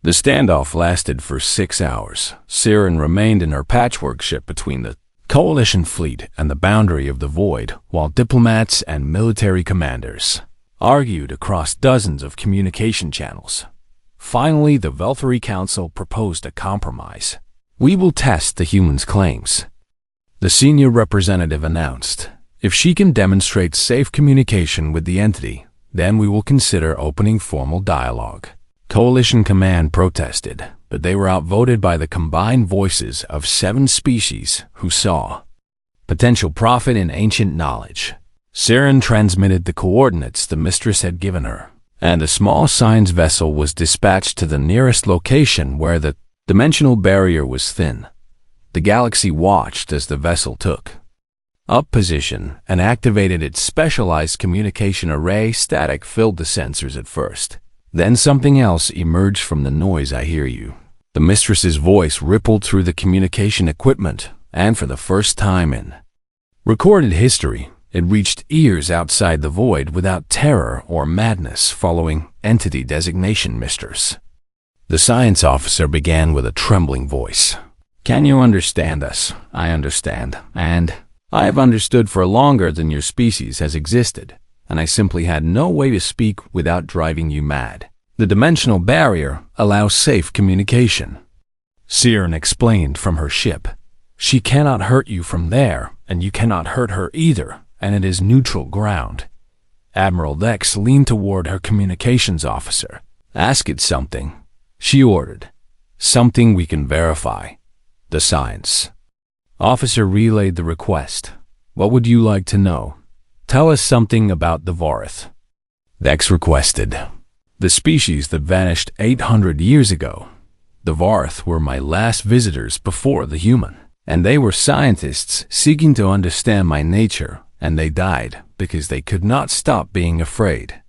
The standoff lasted for 6 hours. Siren remained in her patchwork ship between the Coalition fleet and the boundary of the void, while diplomats and military commanders argued across dozens of communication channels. Finally, the Velthury Council proposed a compromise. "We will test the humans' claims," the senior representative announced. "If she can demonstrate safe communication with the entity, then we will consider opening formal dialogue." Coalition Command protested, but they were outvoted by the combined voices of 7 species who saw potential profit in ancient knowledge. Siren transmitted the coordinates the Mistress had given her, and a small science vessel was dispatched to the nearest location where the dimensional barrier was thin. The galaxy watched as the vessel took up position and activated its specialized communication array. Static filled the sensors at first. Then something else emerged from the noise. "I hear you." The Mistress's voice rippled through the communication equipment, and for the first time in recorded history, it reached ears outside the void without terror or madness. Following entity designation, Mistress, the science officer began with a trembling voice. "Can you understand us?" "I understand, and I have understood for longer than your species has existed, and I simply had no way to speak without driving you mad. The dimensional barrier allows safe communication," Siren explained from her ship. "She cannot hurt you from there, and you cannot hurt her either, and it is neutral ground." Admiral Dex leaned toward her communications officer. "Ask it something," she ordered. "Something we can verify." The science officer relayed the request. "What would you like to know?" "Tell us something about the Vorith," Dex requested. "The species that vanished 800 years ago. The Vorith were my last visitors before the human, and they were scientists seeking to understand my nature, and they died because they could not stop being afraid.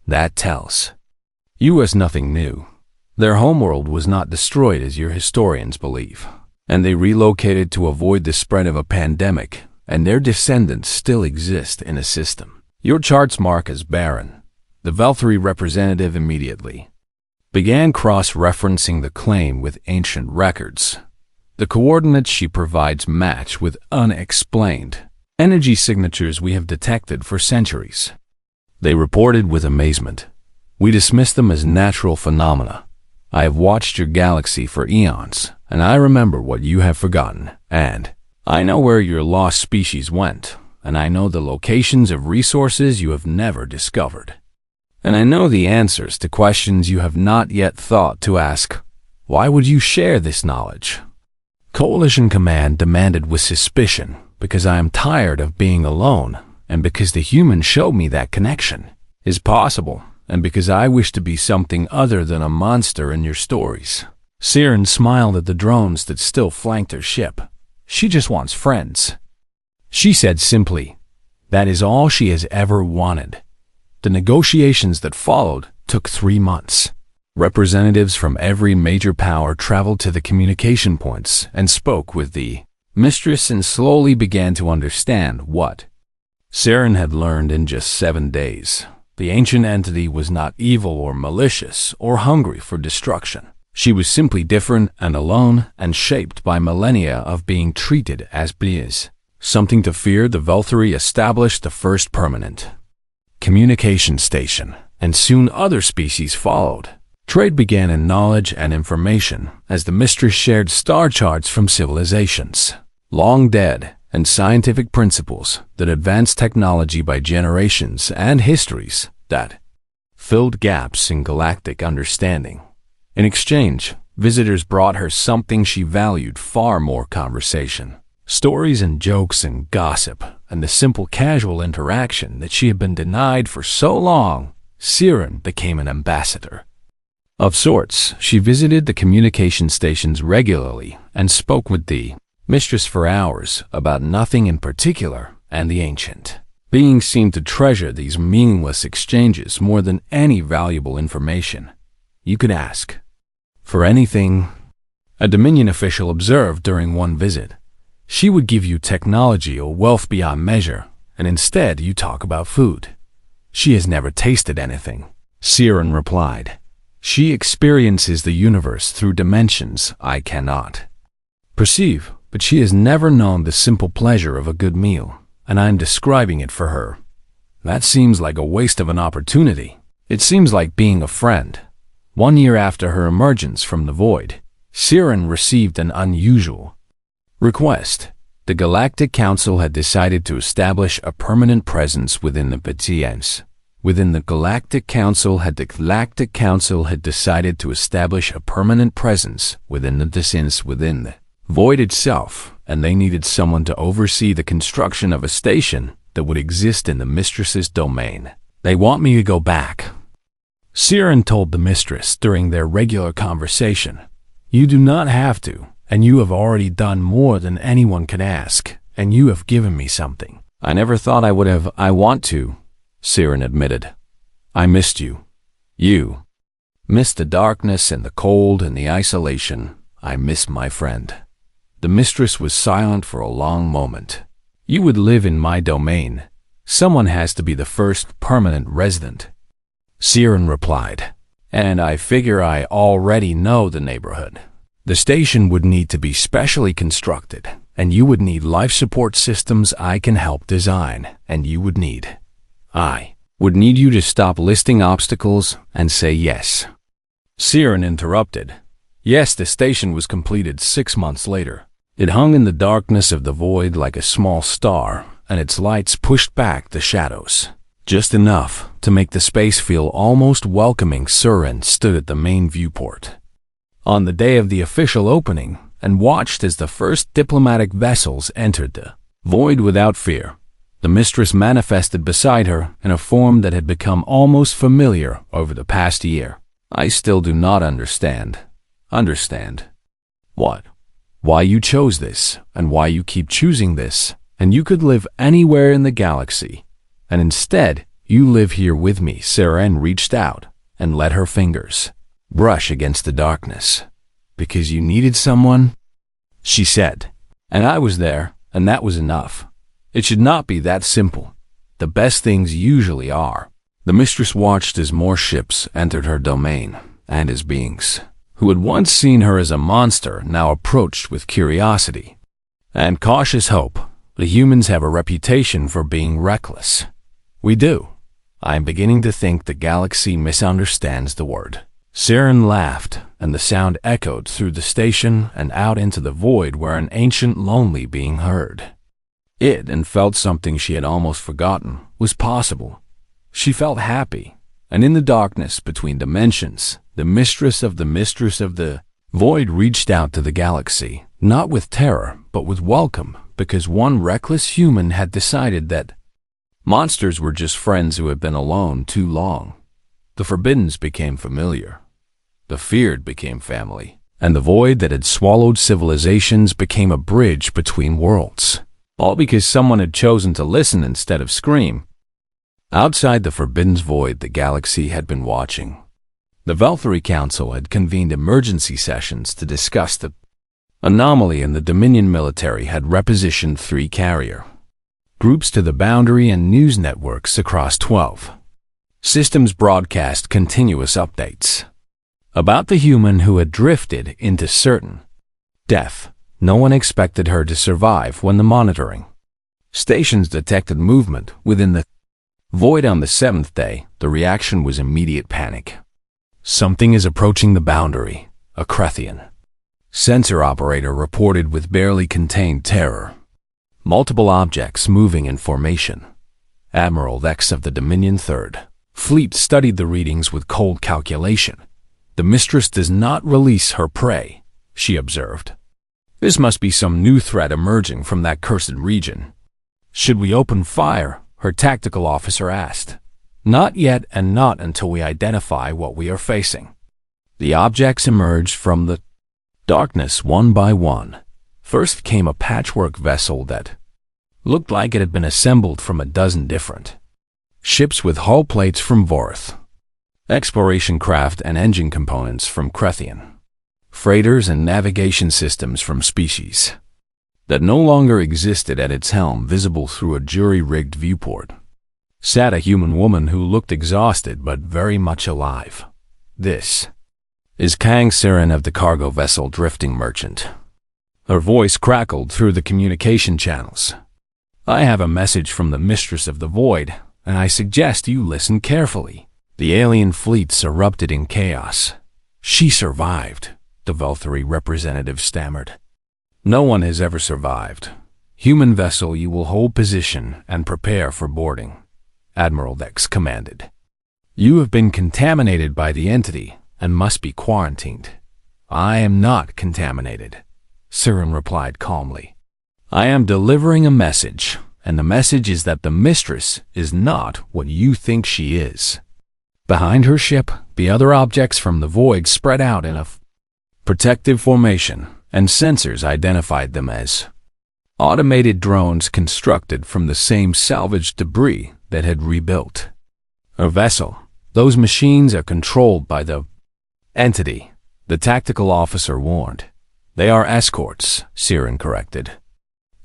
That tells you us nothing new. Their homeworld was not destroyed as your historians believe, and they relocated to avoid the spread of a pandemic, and their descendants still exist in a system your charts mark as barren." The Velthury representative immediately began cross-referencing the claim with ancient records. The coordinates she provides match with unexplained energy signatures we have detected for centuries. They reported with amazement. "We dismiss them as natural phenomena. I have watched your galaxy for eons, and I remember what you have forgotten, and I know where your lost species went, and I know the locations of resources you have never discovered. And I know the answers to questions you have not yet thought to ask. Why would you share this knowledge?" Coalition Command demanded with suspicion, "Because I am tired of being alone, and because the humans showed me that connection is possible, and because I wish to be something other than a monster in your stories." Siren smiled at the drones that still flanked her ship. "She just wants friends," she said simply. That is all she has ever wanted. The negotiations that followed took 3 months. Representatives from every major power traveled to the communication points and spoke with the Mistress and slowly began to understand what Siren had learned in just 7 days. The ancient entity was not evil or malicious or hungry for destruction. She was simply different and alone and shaped by millennia of being treated as bees. Something to fear. The Velthury established the first permanent communication station, and soon other species followed. Trade began in knowledge and information as the Mistress shared star charts from civilizations long dead and scientific principles that advanced technology by generations and histories that filled gaps in galactic understanding. In exchange, visitors brought her something she valued far more: conversation, stories and jokes and gossip, and the simple casual interaction that she had been denied for so long. Siren became an ambassador of sorts. She visited the communication stations regularly and spoke with the Mistress for hours about nothing in particular, and the ancient being seemed to treasure these meaningless exchanges more than any valuable information. "You could ask for anything," a Dominion official observed during one visit. "She would give you technology or wealth beyond measure, and instead you talk about food. She has never tasted anything," Siren replied. She experiences the universe through dimensions I cannot perceive, but she has never known the simple pleasure of a good meal, and I'm describing it for her. That seems like a waste of an opportunity. It seems like being a friend. 1 year after her emergence from the void, Siren received an unusual request. The Galactic Council had decided to establish a permanent presence within the Petiens. The Galactic Council had decided to establish a permanent presence within the void itself, and they needed someone to oversee the construction of a station that would exist in the Mistress's domain. They want me to go back, Siren told the Mistress during their regular conversation. You do not have to, and you have already done more than anyone could ask, and you have given me something. I never thought I would have. I want to, Siren admitted. I missed you. You missed the darkness and the cold and the isolation. I miss my friend. The Mistress was silent for a long moment. You would live in my domain. Someone has to be the first permanent resident, Siren replied. And I figure I already know the neighborhood. The station would need to be specially constructed, and you would need life support systems I can help design, and I would need you to stop listing obstacles and say yes. Siren interrupted. Yes, the station was completed 6 months later. It hung in the darkness of the void like a small star, and its lights pushed back the shadows. Just enough to make the space feel almost welcoming. Siren stood at the main viewport on the day of the official opening and watched as the first diplomatic vessels entered the void without fear. The Mistress manifested beside her in a form that had become almost familiar over the past year. I still do not understand. Understand? What? Why you chose this, and why you keep choosing this, and you could live anywhere in the galaxy. And instead, you live here with me. Siren reached out and let her fingers brush against the darkness. Because you needed someone, she said. And I was there, and that was enough. It should not be that simple. The best things usually are. The Mistress watched as more ships entered her domain, and as beings who had once seen her as a monster now approached with curiosity and cautious hope. The humans have a reputation for being reckless. We do. I am beginning to think the galaxy misunderstands the word. Siren laughed, and the sound echoed through the station and out into the void where an ancient lonely being heard it and felt something she had almost forgotten was possible. She felt happy, and in the darkness between dimensions, the mistress of the void reached out to the galaxy, not with terror, but with welcome, because one reckless human had decided that monsters were just friends who had been alone too long. The forbiddens became familiar. The feared became family. And the void that had swallowed civilizations became a bridge between worlds. All because someone had chosen to listen instead of scream. Outside the forbidden's void, the galaxy had been watching. The Valkyrie Council had convened emergency sessions to discuss the anomaly, and the Dominion military had repositioned 3 carrier groups to the boundary and news networks across 12 systems broadcast continuous updates about the human who had drifted into certain death. No one expected her to survive when the monitoring stations detected movement within the void on the 7th day. The reaction was immediate panic. Something is approaching the boundary, a Krethian sensor operator reported with barely contained terror. Multiple objects moving in formation. Admiral Lex of the Dominion 3rd Fleet studied the readings with cold calculation. The Mistress does not release her prey, she observed. This must be some new threat emerging from that cursed region. Should we open fire? Her tactical officer asked. Not yet, and not until we identify what we are facing. The objects emerged from the darkness one by one. First came a patchwork vessel that looked like it had been assembled from a dozen different ships with hull plates from Vorth, exploration craft and engine components from Krethian, freighters and navigation systems from species that no longer existed. At its helm, visible through a jury-rigged viewport, sat a human woman who looked exhausted but very much alive. This is Kang Siren of the cargo vessel Drifting Merchant. Her voice crackled through the communication channels. I have a message from the Mistress of the Void, and I suggest you listen carefully. The alien fleets erupted in chaos. She survived, the Valkyrie representative stammered. No one has ever survived. Human vessel, you will hold position and prepare for boarding, Admiral Dex commanded. You have been contaminated by the entity and must be quarantined. I am not contaminated, Siren replied calmly. I am delivering a message, and the message is that the Mistress is not what you think she is. Behind her ship, the other objects from the void spread out in a protective formation, and sensors identified them as automated drones constructed from the same salvaged debris that had rebuilt her vessel. Those machines are controlled by the entity, the tactical officer warned. They are escorts, Siren corrected.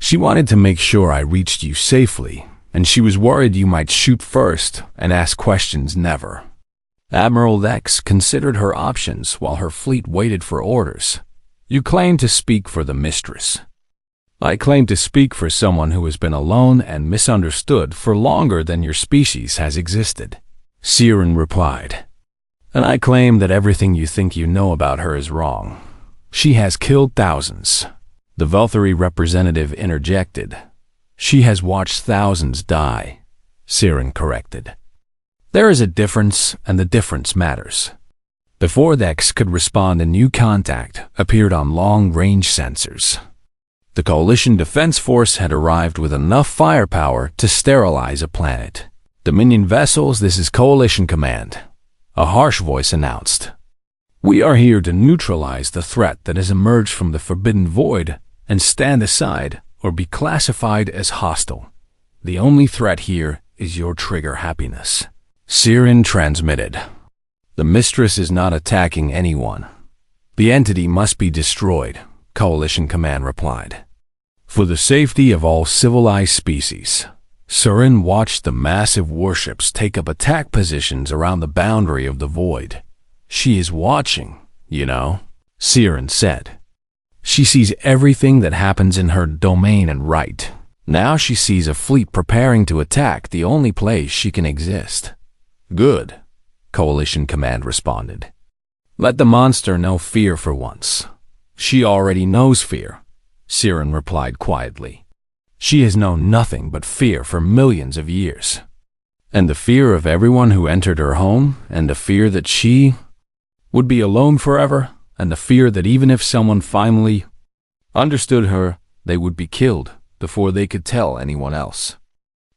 She wanted to make sure I reached you safely, and she was worried you might shoot first and ask questions never. Admiral Dex considered her options while her fleet waited for orders. You claim to speak for the Mistress. I claim to speak for someone who has been alone and misunderstood for longer than your species has existed, Siren replied. And I claim that everything you think you know about her is wrong. She has killed thousands, the Valkyrie representative interjected. She has watched thousands die, Siren corrected. There is a difference, and the difference matters. Before Dex could respond, a new contact appeared on long-range sensors. The Coalition Defense Force had arrived with enough firepower to sterilize a planet. Dominion vessels, this is Coalition Command, a harsh voice announced. We are here to neutralize the threat that has emerged from the Forbidden Void and stand aside or be classified as hostile. The only threat here is your trigger happiness. Siren transmitted. The Mistress is not attacking anyone. The entity must be destroyed, Coalition Command replied. For the safety of all civilized species. Siren watched the massive warships take up attack positions around the boundary of the void. She is watching, you know, Siren said. She sees everything that happens in her domain and right. Now she sees a fleet preparing to attack the only place she can exist. Good, Coalition Command responded. Let the monster know fear for once. She already knows fear, Siren replied quietly. She has known nothing but fear for millions of years. And the fear of everyone who entered her home, and the fear that she would be alone forever, and the fear that even if someone finally understood her, they would be killed before they could tell anyone else.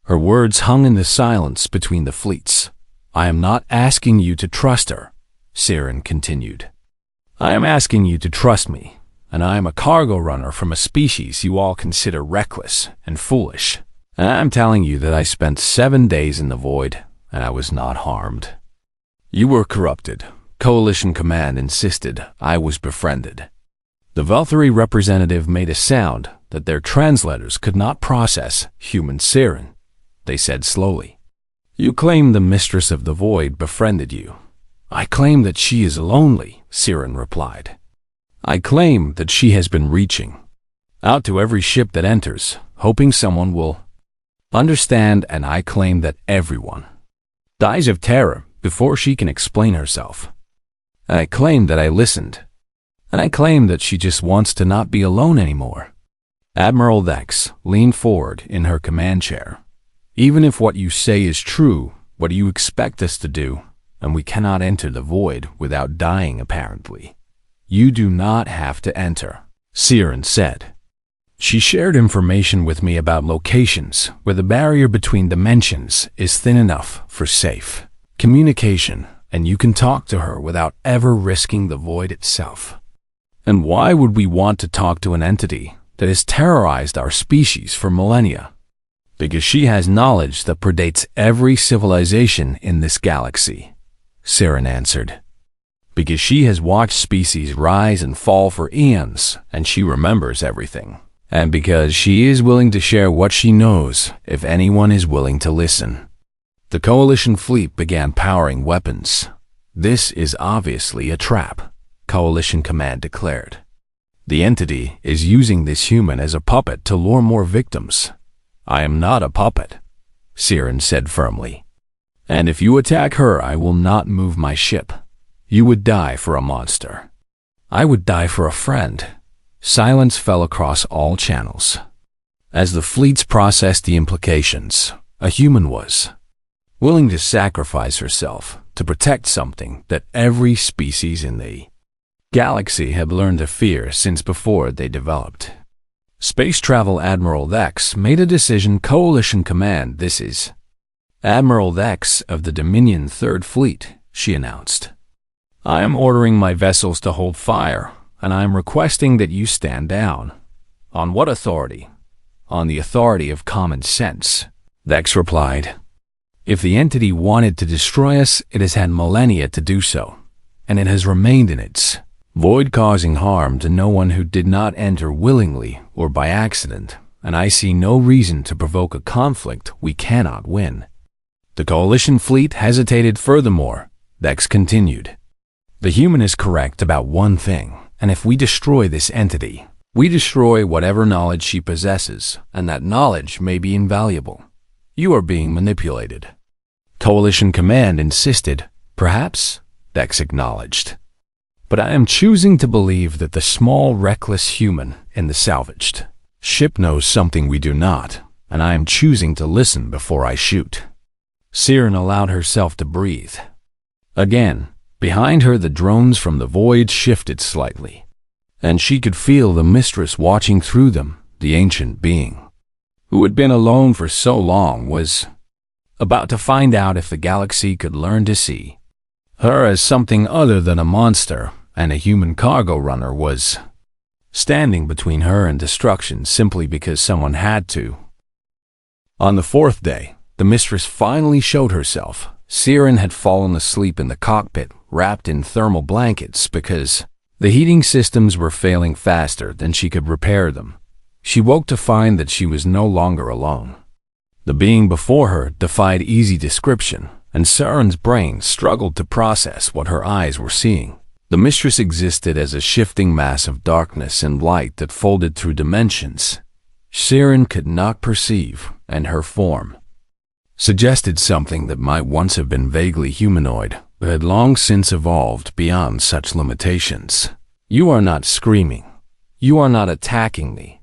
Her words hung in the silence between the fleets. I am not asking you to trust her, Siren continued. I am asking you to trust me, and I am a cargo runner from a species you all consider reckless and foolish. And I am telling you that I spent 7 days in the void, and I was not harmed. You were corrupted. Coalition Command insisted I was befriended. The Valkyrie representative made a sound that their translators could not process. Human Siren, they said slowly. You claim the Mistress of the Void befriended you. I claim that she is lonely, Siren replied. I claim that she has been reaching out to every ship that enters, hoping someone will understand, and I claim that everyone dies of terror before she can explain herself. I claim that I listened, and I claim that she just wants to not be alone anymore. Admiral Dex leaned forward in her command chair. Even if what you say is true, what do you expect us to do? And we cannot enter the void without dying, apparently. You do not have to enter, Siren said. She shared information with me about locations where the barrier between dimensions is thin enough for safe communication, and you can talk to her without ever risking the void itself. And why would we want to talk to an entity that has terrorized our species for millennia? Because she has knowledge that predates every civilization in this galaxy, Siren answered. Because she has watched species rise and fall for eons, and she remembers everything. And because she is willing to share what she knows if anyone is willing to listen. The Coalition fleet began powering weapons. "This is obviously a trap," Coalition Command declared. "The entity is using this human as a puppet to lure more victims." "I am not a puppet," Siren said firmly. "And if you attack her, I will not move my ship. You would die for a monster." "I would die for a friend." Silence fell across all channels. As the fleets processed the implications, a human was willing to sacrifice herself to protect something that every species in the galaxy had learned to fear since before they developed. Space Travel Admiral Dex made a decision. Coalition Command, "This is Admiral Dex of the Dominion Third Fleet," she announced. "I am ordering my vessels to hold fire, and I am requesting that you stand down." "On what authority?" "On the authority of common sense," Dex replied. "If the entity wanted to destroy us, it has had millennia to do so, and it has remained in its void, causing harm to no one who did not enter willingly or by accident, and I see no reason to provoke a conflict we cannot win." The Coalition fleet hesitated. Furthermore, Dex continued, "The human is correct about one thing, and if we destroy this entity, we destroy whatever knowledge she possesses, and that knowledge may be invaluable. You are being manipulated." Coalition Command insisted. "Perhaps," Dex acknowledged. "But I am choosing to believe that the small, reckless human in the salvaged ship knows something we do not, and I am choosing to listen before I shoot." Siren allowed herself to breathe. Again, behind her the drones from the void shifted slightly, and she could feel the Mistress watching through them. The ancient being, who had been alone for so long, was about to find out if the galaxy could learn to see her as something other than a monster, and a human cargo runner was standing between her and destruction simply because someone had to. On the fourth day, the Mistress finally showed herself. Siren had fallen asleep in the cockpit, wrapped in thermal blankets because the heating systems were failing faster than she could repair them. She woke to find that she was no longer alone. The being before her defied easy description, and Siren's brain struggled to process what her eyes were seeing. The Mistress existed as a shifting mass of darkness and light that folded through dimensions Siren could not perceive, and her form suggested something that might once have been vaguely humanoid, but had long since evolved beyond such limitations. "You are not screaming. You are not attacking me,"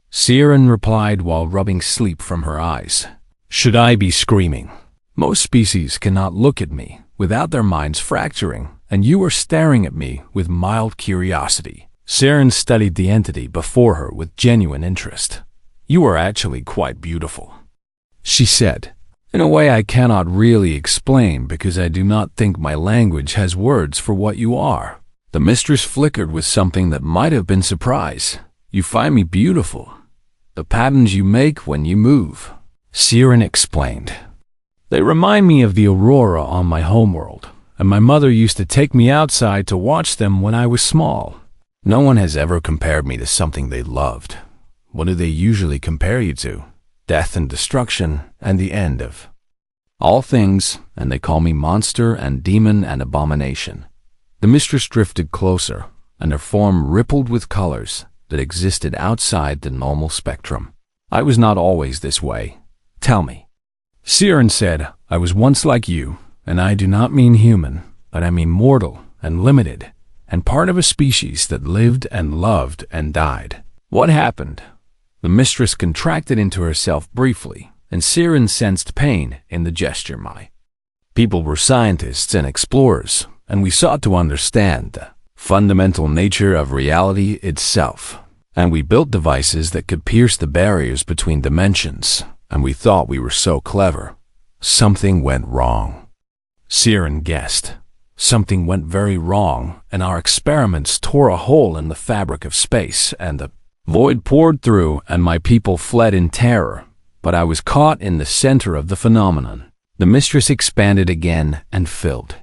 Siren replied while rubbing sleep from her eyes. "Should I be screaming? Most species cannot look at me without their minds fracturing, and you are staring at me with mild curiosity." Siren studied the entity before her with genuine interest. "You are actually quite beautiful," she said, "in a way I cannot really explain because I do not think my language has words for what you are." The Mistress flickered with something that might have been surprise. "You find me beautiful. The patterns you make when you move," Siren explained. "They remind me of the aurora on my homeworld, and my mother used to take me outside to watch them when I was small." "No one has ever compared me to something they loved. What do they usually compare you to?" "Death and destruction and the end of all things, and they call me monster and demon and abomination." The Mistress drifted closer, and her form rippled with colors that existed outside the normal spectrum. "I was not always this way. Tell me." Siren said, "I was once like you, and I do not mean human, but I mean mortal and limited, and part of a species that lived and loved and died." "What happened?" The Mistress contracted into herself briefly, and Siren sensed pain in the gesture. "My people were scientists and explorers, and we sought to understand the fundamental nature of reality itself. And we built devices that could pierce the barriers between dimensions, and we thought we were so clever. Something went wrong." Siren guessed. Something went very wrong, and our experiments tore a hole in the fabric of space, and the void poured through, and my people fled in terror. But I was caught in the center of the phenomenon. The Mistress expanded again and filled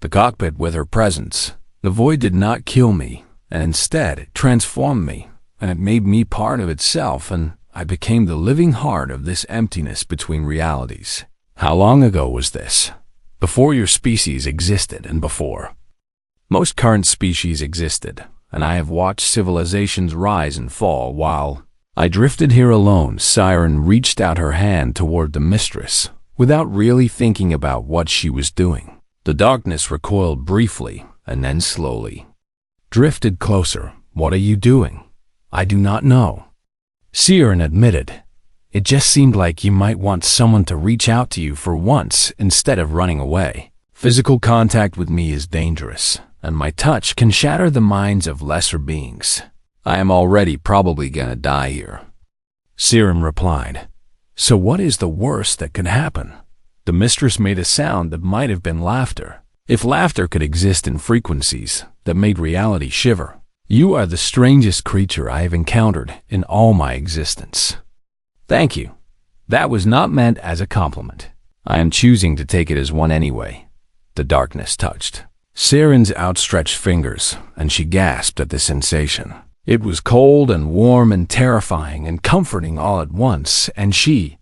the cockpit with her presence. The void did not kill me, and instead it transformed me, and it made me part of itself, and I became the living heart of this emptiness between realities. How long ago was this? Before your species existed and before most current species existed, and I have watched civilizations rise and fall while I drifted here alone. Siren reached out her hand toward the Mistress without really thinking about what she was doing. The darkness recoiled briefly and then slowly drifted closer. What are you doing? I do not know. Siren admitted. It just seemed like you might want someone to reach out to you for once instead of running away. Physical contact with me is dangerous, and my touch can shatter the minds of lesser beings. I am already probably gonna die here. Siren replied. So what is the worst that could happen? The Mistress made a sound that might have been laughter. If laughter could exist in frequencies that made reality shiver, you are the strangest creature I have encountered in all my existence. Thank you. That was not meant as a compliment. I am choosing to take it as one anyway. The darkness touched Siren's outstretched fingers, and she gasped at the sensation. It was cold and warm and terrifying and comforting all at once, and she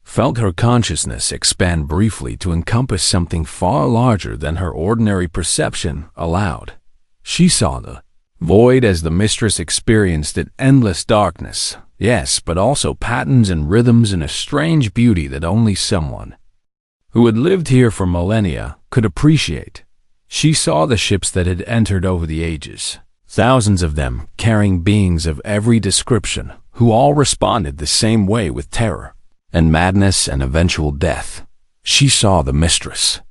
felt her consciousness expand briefly to encompass something far larger than her ordinary perception allowed. She saw the void as the Mistress experienced it, endless darkness, yes, but also patterns and rhythms and a strange beauty that only someone who had lived here for millennia could appreciate. She saw the ships that had entered over the ages, thousands of them carrying beings of every description who all responded the same way with terror and madness and eventual death. She saw the Mistress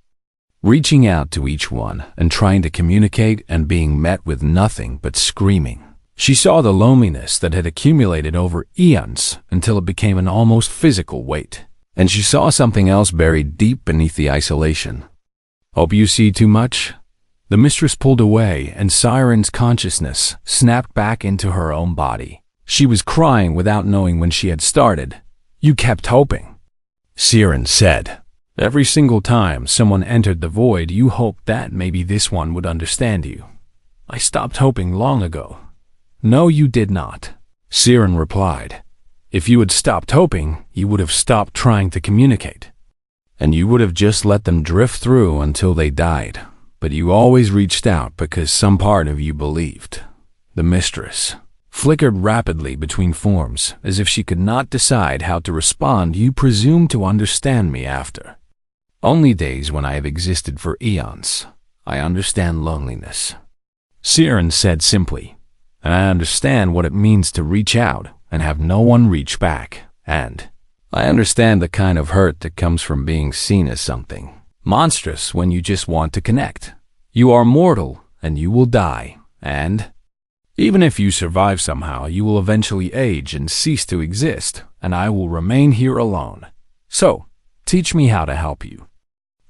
reaching out to each one and trying to communicate and being met with nothing but screaming. She saw the loneliness that had accumulated over eons until it became an almost physical weight. And she saw something else buried deep beneath the isolation. Hope you see too much? The Mistress pulled away, and Siren's consciousness snapped back into her own body. She was crying without knowing when she had started. You kept hoping, Siren said. Every single time someone entered the void, you hoped that maybe this one would understand you. I stopped hoping long ago. No, you did not, Siren replied. If you had stopped hoping, you would have stopped trying to communicate. And you would have just let them drift through until they died. But you always reached out because some part of you believed. The Mistress flickered rapidly between forms, as if she could not decide how to respond. You presume to understand me after only days when I have existed for eons. I understand loneliness, Siren said simply, and I understand what it means to reach out and have no one reach back, and I understand the kind of hurt that comes from being seen as something monstrous when you just want to connect. You are mortal, and you will die, and even if you survive somehow, you will eventually age and cease to exist, and I will remain here alone. So, teach me how to help you.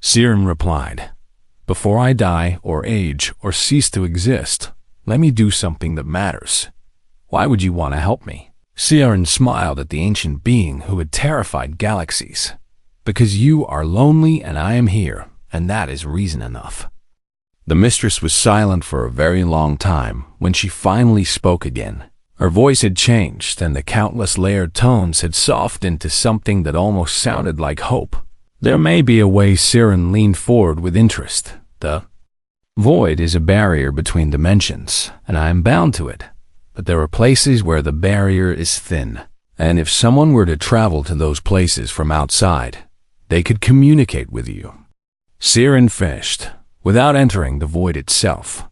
Siren replied, Before I die, or age, or cease to exist, let me do something that matters. Why would you want to help me? Siren smiled at the ancient being who had terrified galaxies. Because you are lonely and I am here, and that is reason enough. The Mistress was silent for a very long time when she finally spoke again. Her voice had changed, and the countless layered tones had softened to something that almost sounded like hope. There may be a way. Siren leaned forward with interest. The void is a barrier between dimensions, and I am bound to it. But there are places where the barrier is thin, and if someone were to travel to those places from outside, they could communicate with you. Siren finished, without entering the void itself.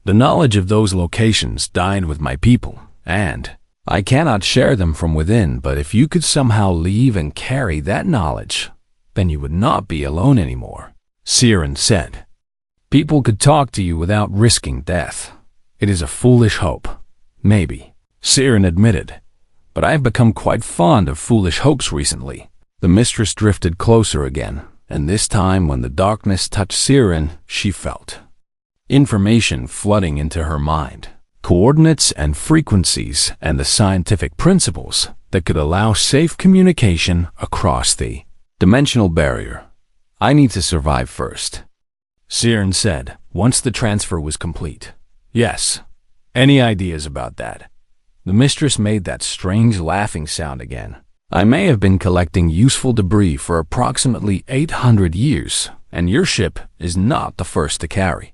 The knowledge of those locations died with my people, and I cannot share them from within, but if you could somehow leave and carry that knowledge, then you would not be alone anymore, Siren said. People could talk to you without risking death. It is a foolish hope. Maybe, Siren admitted, but I have become quite fond of foolish hopes recently. The Mistress drifted closer again, and this time when the darkness touched Siren, she felt information flooding into her mind, coordinates and frequencies and the scientific principles that could allow safe communication across the dimensional barrier. I need to survive first, Siren said, once the transfer was complete. Yes. Any ideas about that? The Mistress made that strange laughing sound again. I may have been collecting useful debris for approximately 800 years, and your ship is not the first to carry.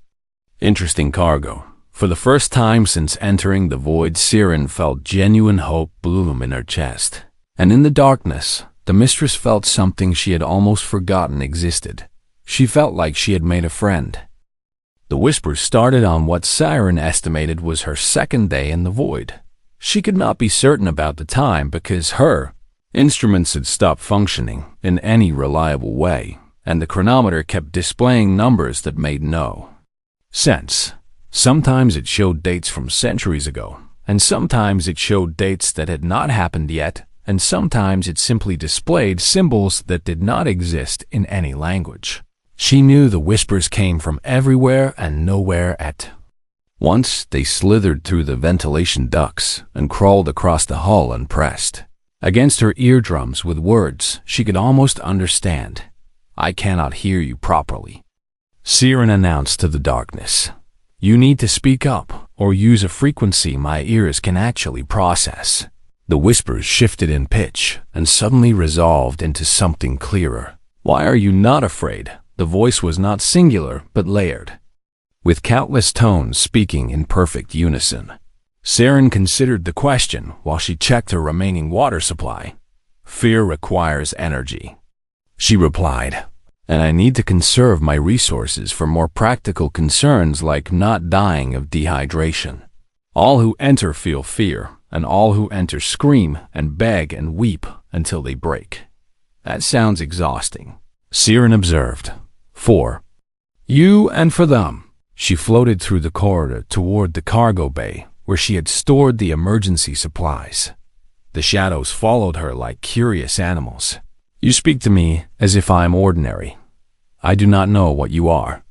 Interesting cargo. For the first time since entering the void, Siren felt genuine hope bloom in her chest. And in the darkness, the Mistress felt something she had almost forgotten existed. She felt like she had made a friend. The whispers started on what Siren estimated was her second day in the void. She could not be certain about the time because her instruments had stopped functioning in any reliable way, and the chronometer kept displaying numbers that made no sense. Sometimes it showed dates from centuries ago, and sometimes it showed dates that had not happened yet, and sometimes it simply displayed symbols that did not exist in any language. She knew the whispers came from everywhere and nowhere at once. They slithered through the ventilation ducts and crawled across the hull and pressed against her eardrums with words she could almost understand. "I cannot hear you properly," Siren announced to the darkness. "You need to speak up or use a frequency my ears can actually process." The whispers shifted in pitch and suddenly resolved into something clearer. "Why are you not afraid?" The voice was not singular but layered, with countless tones speaking in perfect unison. Siren considered the question while she checked her remaining water supply. "Fear requires energy," she replied, "and I need to conserve my resources for more practical concerns like not dying of dehydration. All who enter feel fear, and all who enter scream and beg and weep until they break." "That sounds exhausting," Siren observed. "For you and for them." She floated through the corridor toward the cargo bay, where she had stored the emergency supplies. The shadows followed her like curious animals. "You speak to me as if I am ordinary. I do not know what you are,"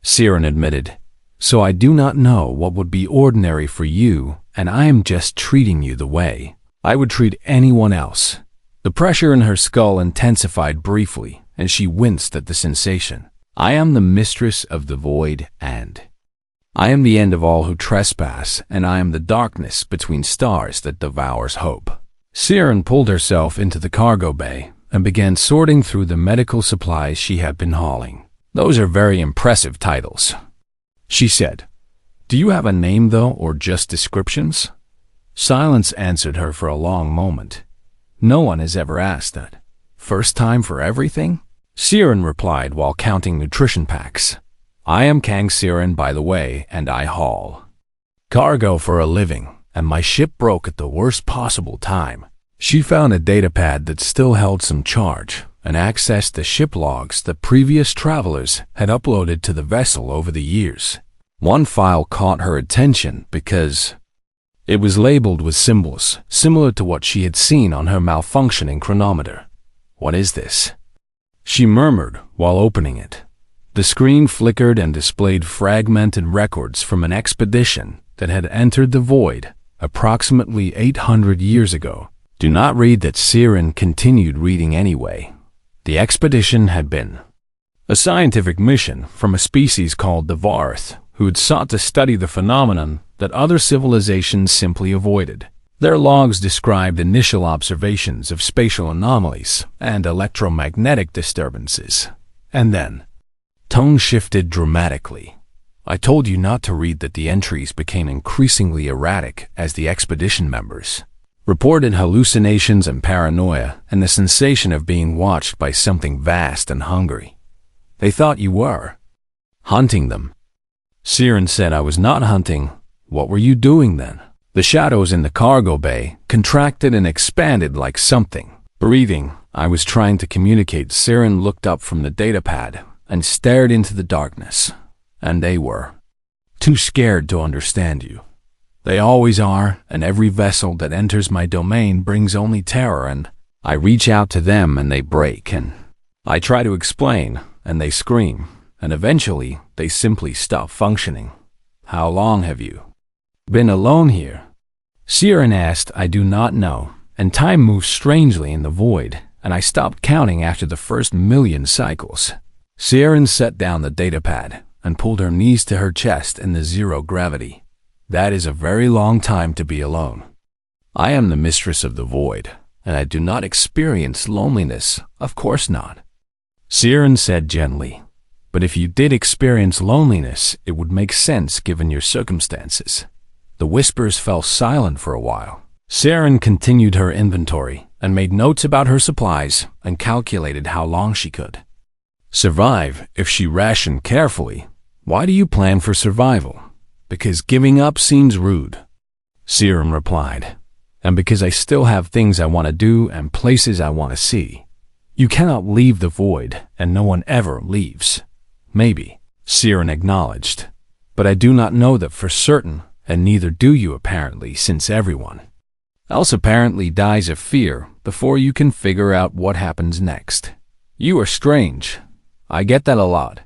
Siren admitted. "So I do not know what would be ordinary for you, and I am just treating you the way I would treat anyone else." The pressure in her skull intensified briefly, and she winced at the sensation. "I am the Mistress of the Void, and I am the end of all who trespass, and I am the darkness between stars that devours hope." Siren pulled herself into the cargo bay and began sorting through the medical supplies she had been hauling. "Those are very impressive titles," she said. "Do you have a name, though, or just descriptions?" Silence answered her for a long moment. "No one has ever asked that. First time for everything?" Siren replied while counting nutrition packs. "I am Kang Siren, by the way, and I haul cargo for a living, and my ship broke at the worst possible time." She found a datapad that still held some charge and accessed the ship logs that previous travelers had uploaded to the vessel over the years. One file caught her attention because it was labeled with symbols similar to what she had seen on her malfunctioning chronometer. "What is this?" she murmured while opening it. The screen flickered and displayed fragmented records from an expedition that had entered the void approximately 800 years ago. Do not read that. Siren continued reading anyway. The expedition had been a scientific mission from a species called the Varth, who had sought to study the phenomenon that other civilizations simply avoided. Their logs described initial observations of spatial anomalies and electromagnetic disturbances. And then, tone shifted dramatically. "I told you not to read that." The entries became increasingly erratic as the expedition members reported hallucinations and paranoia and the sensation of being watched by something vast and hungry. "They thought you were hunting them." Siren said. "I was not hunting." "What were you doing then?" The shadows in the cargo bay contracted and expanded like something breathing. "I was trying to communicate." Siren looked up from the datapad and stared into the darkness. "And they were too scared to understand you. They always are, and every vessel that enters my domain brings only terror, and I reach out to them and they break, and I try to explain and they scream, and eventually they simply stop functioning." "How long have you been alone here?" Siren asked. "I do not know, and time moves strangely in the void, and I stopped counting after the first million cycles." Siren set down the datapad and pulled her knees to her chest in the zero gravity. "That is a very long time to be alone. I am the Mistress of the Void. and I do not experience loneliness, of course not. Siren said gently, but if you did experience loneliness, it would make sense given your circumstances. The whispers fell silent for a while. Siren continued her inventory and made notes about her supplies and calculated how long she could survive if she rationed carefully. Why do you plan for survival? Because giving up seems rude, Siren replied, and because I still have things I want to do and places I want to see. You cannot leave the void, and no one ever leaves. Maybe, Siren acknowledged, but I do not know that for certain, and neither do you apparently, since everyone else apparently dies of fear before you can figure out what happens next. You are strange. I get that a lot.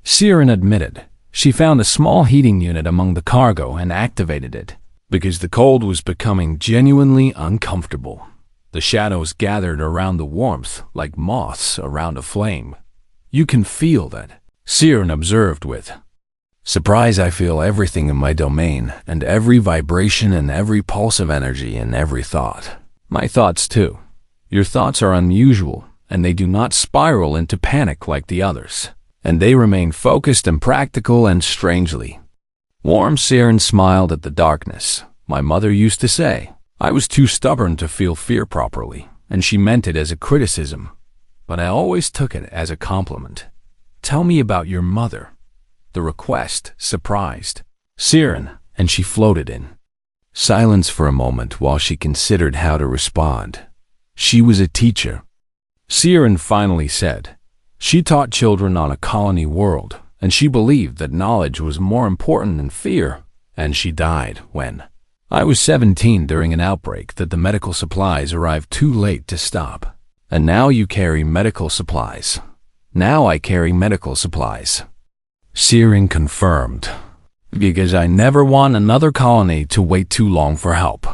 Siren admitted. She found a small heating unit among the cargo and activated it, because the cold was becoming genuinely uncomfortable. The shadows gathered around the warmth like moths around a flame. You can feel that, Siren observed with surprise. I feel everything in my domain, and every vibration and every pulse of energy and every thought. My thoughts too. Your thoughts are unusual, and they do not spiral into panic like the others, and they remain focused and practical and strangely warm. Siren smiled at the darkness. My mother used to say I was too stubborn to feel fear properly, and she meant it as a criticism, but I always took it as a compliment. Tell me about your mother. The request surprised Siren, and she floated in silence for a moment while she considered how to respond. She was a teacher, Siren finally said. She taught children on a colony world, and she believed that knowledge was more important than fear, and she died when I was 17 during an outbreak that the medical supplies arrived too late to stop. And now you carry medical supplies. Now I carry medical supplies, Siren confirmed, because I never want another colony to wait too long for help.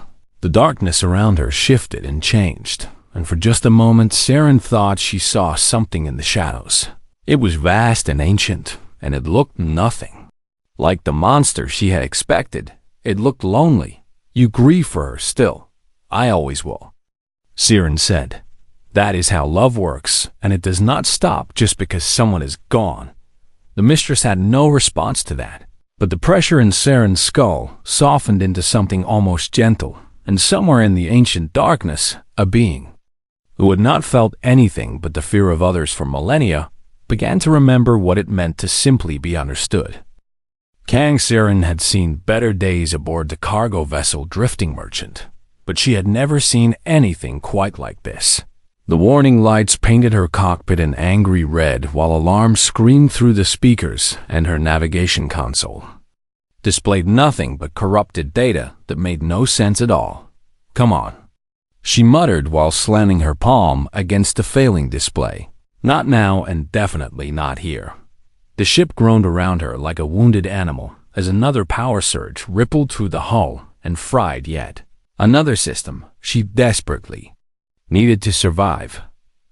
The darkness around her shifted and changed, and for just a moment Siren thought she saw something in the shadows. It was vast and ancient, and it looked nothing like the monster she had expected. It looked lonely. You grieve for her still. I always will, Siren said. That is how love works, and it does not stop just because someone is gone. The mistress had no response to that, but the pressure in Siren's skull softened into something almost gentle, and somewhere in the ancient darkness, a being who had not felt anything but the fear of others for millennia began to remember what it meant to simply be understood. Kang Siren had seen better days aboard the cargo vessel Drifting Merchant, but she had never seen anything quite like this. The warning lights painted her cockpit an angry red while alarms screamed through the speakers, and her navigation console displayed nothing but corrupted data that made no sense at all. Come on, she muttered while slamming her palm against the failing display. Not now, and definitely not here. The ship groaned around her like a wounded animal as another power surge rippled through the hull and fried yet another system she desperately needed to survive.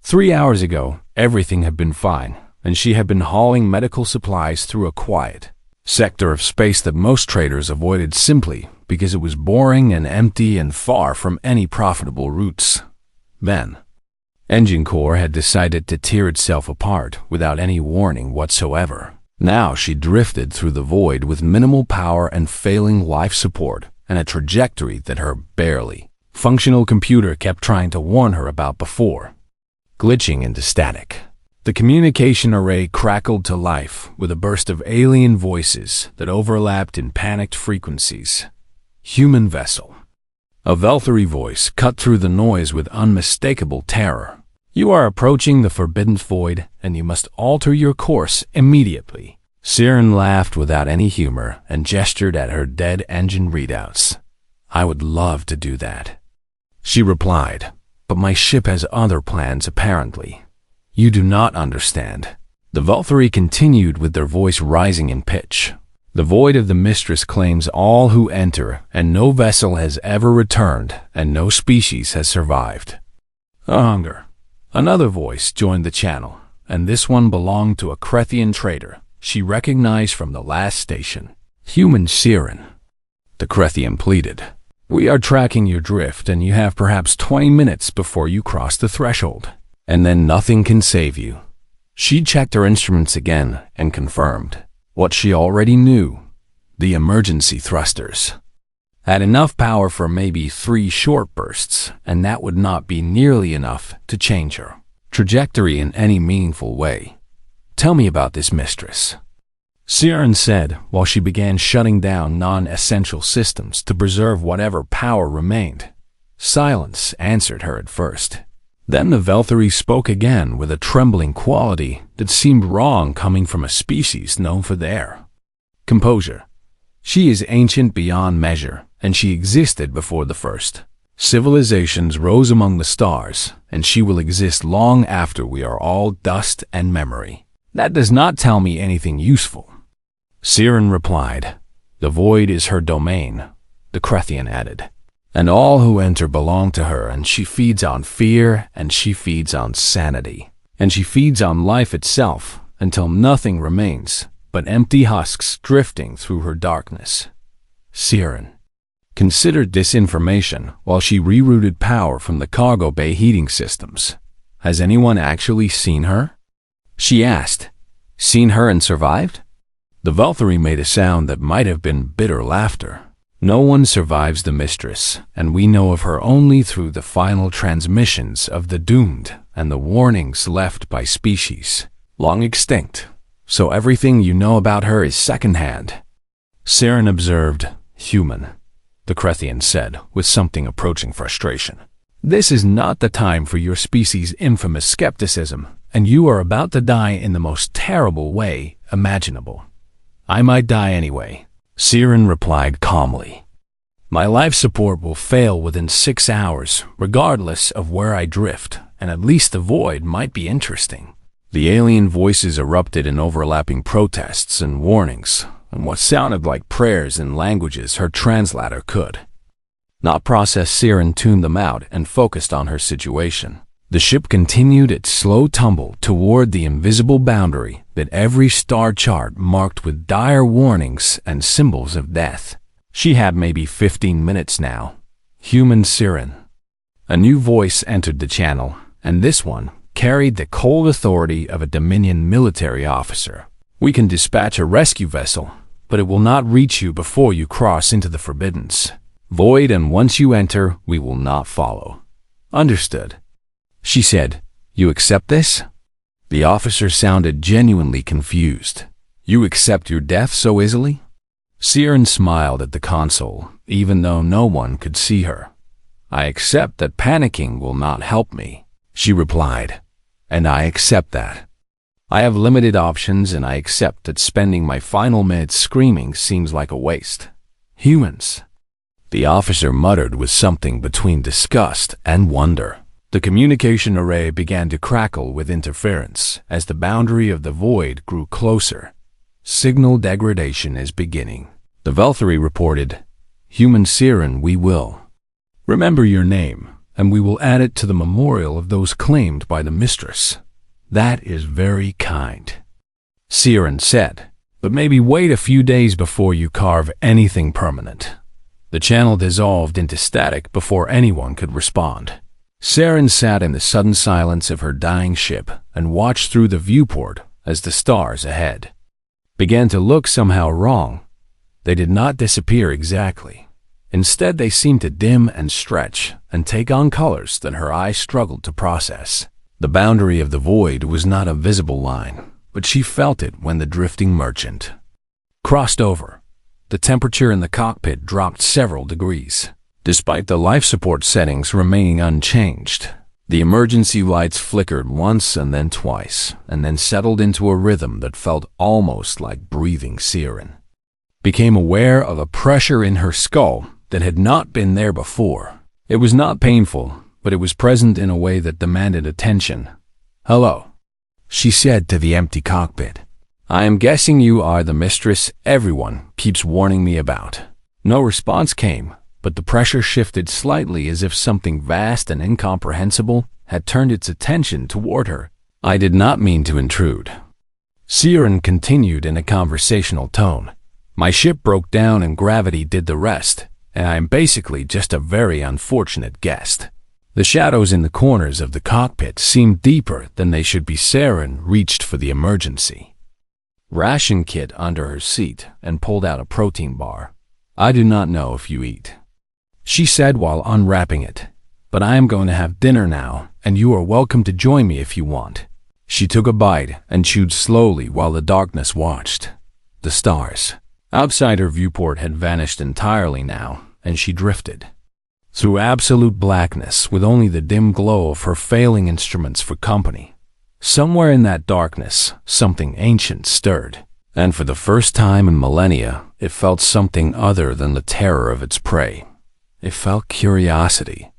3 hours ago, everything had been fine, and she had been hauling medical supplies through a quiet sector of space that most traders avoided simply because it was boring and empty and far from any profitable routes. Then, Engine Core had decided to tear itself apart without any warning whatsoever. Now she drifted through the void with minimal power and failing life support, and a trajectory that her barely functional computer kept trying to warn her about before, glitching into static. The communication array crackled to life with a burst of alien voices that overlapped in panicked frequencies. Human vessel. A Velthory voice cut through the noise with unmistakable terror. You are approaching the forbidden void, and you must alter your course immediately. Siren laughed without any humor and gestured at her dead engine readouts. I would love to do that, she replied, but my ship has other plans apparently. You do not understand. The Velthory continued with their voice rising in pitch. The void of the Mistress claims all who enter, and no vessel has ever returned, and no species has survived. A hunger. Another voice joined the channel, and this one belonged to a Krethian trader she recognized from the last station. Human Siren, the Krethian pleaded. We are tracking your drift, and you have perhaps 20 minutes before you cross the threshold. And then nothing can save you." She checked her instruments again and confirmed what she already knew. The emergency thrusters had enough power for maybe 3 short bursts, and that would not be nearly enough to change her trajectory in any meaningful way. "Tell me about this, Mistress," Siren said while she began shutting down non-essential systems to preserve whatever power remained. Silence answered her at first. Then the Velthary spoke again with a trembling quality that seemed wrong coming from a species known for their composure. "She is ancient beyond measure, and she existed before the first civilizations rose among the stars, and she will exist long after we are all dust and memory." "That does not tell me anything useful," Siren replied. "The void is her domain," the Crethian added. "And all who enter belong to her, and she feeds on fear, and she feeds on sanity, and she feeds on life itself until nothing remains but empty husks drifting through her darkness." Siren considered this information while she rerouted power from the cargo bay heating systems. "Has anyone actually seen her?" she asked. "Seen her and survived?" The Velthary made a sound that might have been bitter laughter. "No one survives the Mistress, and we know of her only through the final transmissions of the doomed and the warnings left by species long extinct. So everything you know about her is secondhand." Siren observed. "Human," the Crethian said with something approaching frustration. "This is not the time for your species' infamous skepticism, and you are about to die in the most terrible way imaginable." "I might die anyway," Siren replied calmly. "My life support will fail within 6 hours, regardless of where I drift, and at least the void might be interesting." The alien voices erupted in overlapping protests and warnings, and what sounded like prayers in languages her translator could not process. Siren tuned them out and focused on her situation. The ship continued its slow tumble toward the invisible boundary that every star chart marked with dire warnings and symbols of death. She had maybe 15 minutes now. "Human Siren." A new voice entered the channel, and this one carried the cold authority of a Dominion military officer. "We can dispatch a rescue vessel, but it will not reach you before you cross into the Forbiddens Void, and once you enter, we will not follow." "Understood," she said. "You accept this?" The officer sounded genuinely confused. "You accept your death so easily?" Siren smiled at the console, even though no one could see her. "I accept that panicking will not help me," she replied. "And I accept that. I have limited options, and I accept that spending my final minutes screaming seems like a waste." "Humans," the officer muttered with something between disgust and wonder. The communication array began to crackle with interference as the boundary of the void grew closer. "Signal degradation is beginning," the Velthary reported. "Human Siren, we will remember your name, and we will add it to the memorial of those claimed by the Mistress." "That is very kind," Siren said, "but maybe wait a few days before you carve anything permanent." The channel dissolved into static before anyone could respond. Siren sat in the sudden silence of her dying ship and watched through the viewport as the stars ahead began to look somehow wrong. They did not disappear exactly. Instead, they seemed to dim and stretch and take on colors that her eyes struggled to process. The boundary of the void was not a visible line, but she felt it when the drifting merchant crossed over. The temperature in the cockpit dropped several degrees, despite the life support settings remaining unchanged. The emergency lights flickered once and then twice, and then settled into a rhythm that felt almost like breathing. Siren became aware of a pressure in her skull that had not been there before. It was not painful, but it was present in a way that demanded attention. "Hello," she said to the empty cockpit. "I am guessing you are the Mistress everyone keeps warning me about." No response came, but the pressure shifted slightly as if something vast and incomprehensible had turned its attention toward her. "I did not mean to intrude," Siren continued in a conversational tone. "My ship broke down and gravity did the rest, and I am basically just a very unfortunate guest. The shadows in the corners of the cockpit seemed deeper than they should be. Saren reached for the emergency ration kit under her seat and pulled out a protein bar. "I do not know if you eat," she said while unwrapping it, "but I am going to have dinner now, and you are welcome to join me if you want." She took a bite and chewed slowly while the darkness watched. The stars outside her viewport had vanished entirely now, and she drifted through absolute blackness with only the dim glow of her failing instruments for company. Somewhere in that darkness, something ancient stirred, and for the first time in millennia, it felt something other than the terror of its prey. It felt curiosity.